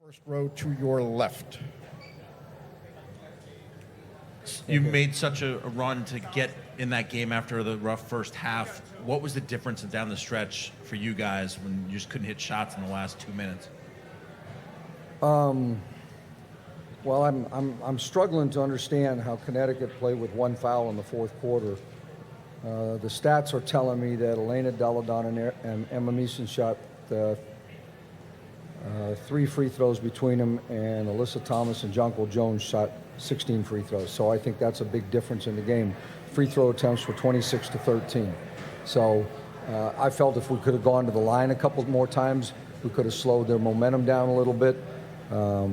First row to your left. You made such a run to get in that game after the rough first half. What was the difference down the stretch for you guys when you just couldn't hit shots in the last 2 minutes? Well, I'm struggling to understand how Connecticut played with one foul in the fourth quarter. The stats are telling me that Elena Dalladon and Emma Meeson shot 3 free throws between them, and Alyssa Thomas and Jonquil Jones shot 16 free throws. So I think that's a big difference in the game. Free throw attempts were 26 to 13. So I felt if we could have gone to the line a couple more times, we could have slowed their momentum down a little bit. But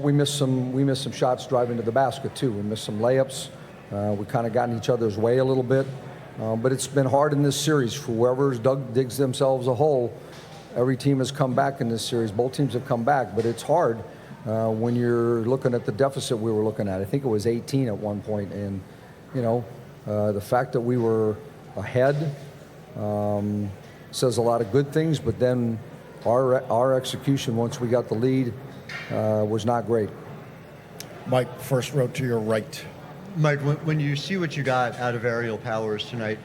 we missed some shots driving to the basket too. We missed some layups. We kind of got in each other's way a little bit. But it's been hard in this series for whoever's digs themselves a hole. Every team has come back in this series. Both teams have come back, but it's hard when you're looking at the deficit we were looking at. I think it was 18 at one point, and the fact that we were ahead says a lot of good things. But then our execution once we got the lead was not great. Mike, first row to your right. Mike, when you see what you got out of Aerial Powers tonight,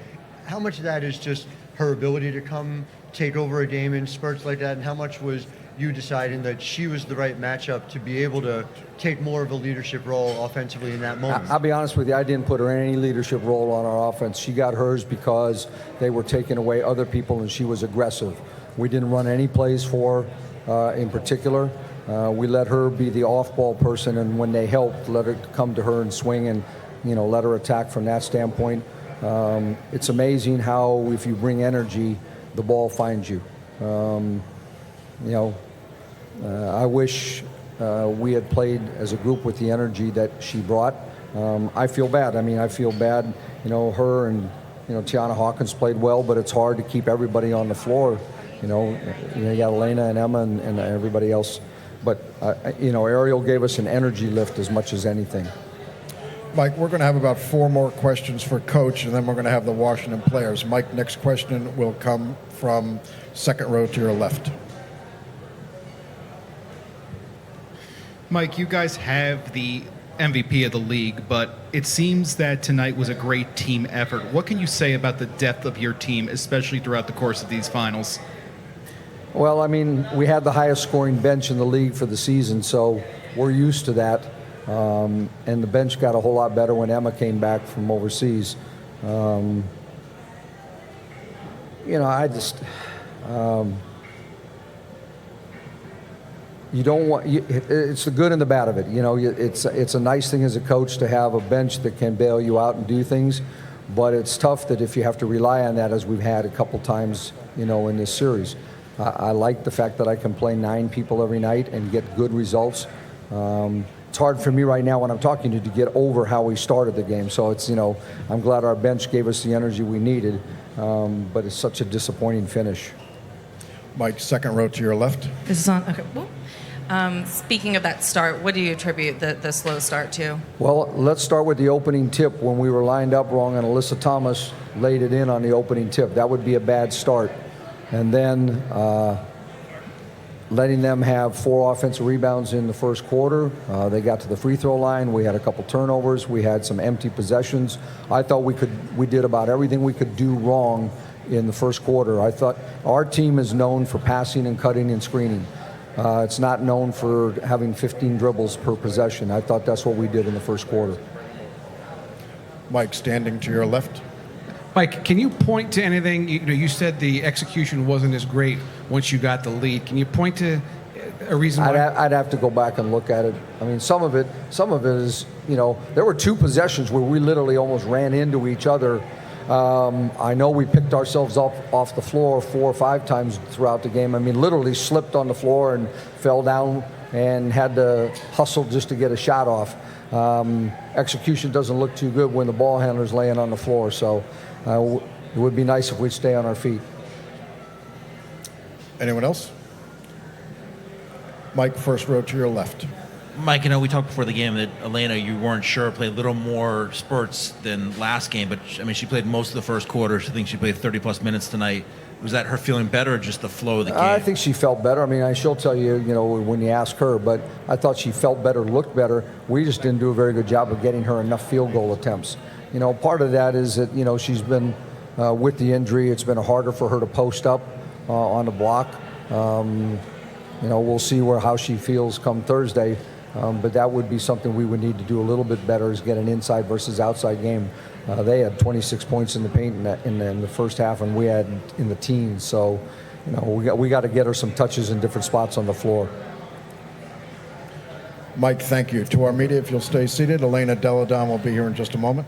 how much of that is just her ability to come take over a game in spurts like that, and how much was you deciding that she was the right matchup to be able to take more of a leadership role offensively in that moment? I'll be honest with you, I didn't put her in any leadership role on our offense. She got hers because they were taking away other people and she was aggressive. We didn't run any plays for her in particular. We let her be the off-ball person, and when they helped, let her come to her and swing and let her attack from that standpoint. It's amazing how if you bring energy, the ball finds you. I wish we had played as a group with the energy that she brought. I feel bad. I feel bad. Her and Tiana Hawkins played well, but it's hard to keep everybody on the floor. You got Elena and Emma and everybody else. But Ariel gave us an energy lift as much as anything. Mike, we're going to have about 4 more questions for Coach, and then we're going to have the Washington players. Mike, next question will come from second row to your left. Mike, you guys have the MVP of the league, but it seems that tonight was a great team effort. What can you say about the depth of your team, especially throughout the course of these finals? Well, we had the highest scoring bench in the league for the season, so we're used to that. And the bench got a whole lot better when Emma came back from overseas. You don't want. It's the good and the bad of it. It's a nice thing as a coach to have a bench that can bail you out and do things, but it's tough that if you have to rely on that, as we've had a couple times, in this series. I like the fact that I can play 9 people every night and get good results. It's hard for me right now when I'm talking to you to get over how we started the game. So it's, I'm glad our bench gave us the energy we needed, but it's such a disappointing finish. Mike, second row to your left. This is on. Okay. Well, speaking of that start, what do you attribute the slow start to? Well, let's start with the opening tip. When we were lined up wrong and Alyssa Thomas laid it in on the opening tip, that would be a bad start. And then letting them have 4 offensive rebounds in the first quarter. They got to the free throw line. We had a couple turnovers. We had some empty possessions. I thought we did about everything we could do wrong in the first quarter. I thought our team is known for passing and cutting and screening. It's not known for having 15 dribbles per possession. I thought that's what we did in the first quarter. Mike, standing to your left. Mike, can you point to anything? You said the execution wasn't as great once you got the lead. Can you point to a reason why? I'd have to go back and look at it. Some of it is, there were 2 possessions where we literally almost ran into each other. I know we picked ourselves up off the floor 4 or 5 times throughout the game. Literally slipped on the floor and fell down and had to hustle just to get a shot off. Execution doesn't look too good when the ball handler's laying on the floor, so it would be nice if we'd stay on our feet. Anyone else? Mike, first row to your left. Mike, we talked before the game that Elena, you weren't sure, played a little more spurts than last game, but she played most of the first quarter. I think she played 30-plus minutes tonight. Was that her feeling better or just the flow of the game? I think she felt better. I mean, she'll tell you, when you ask her, but I thought she felt better, looked better. We just didn't do a very good job of getting her enough field goal attempts. Part of that is that, she's been with the injury. It's been harder for her to post up on the block. We'll see how she feels come Thursday. But that would be something we would need to do a little bit better, is get an inside versus outside game. They had 26 points in the paint in the first half, and we had in the teens. So, we got to get her some touches in different spots on the floor. Mike, thank you. To our media, if you'll stay seated, Elena Deladon will be here in just a moment.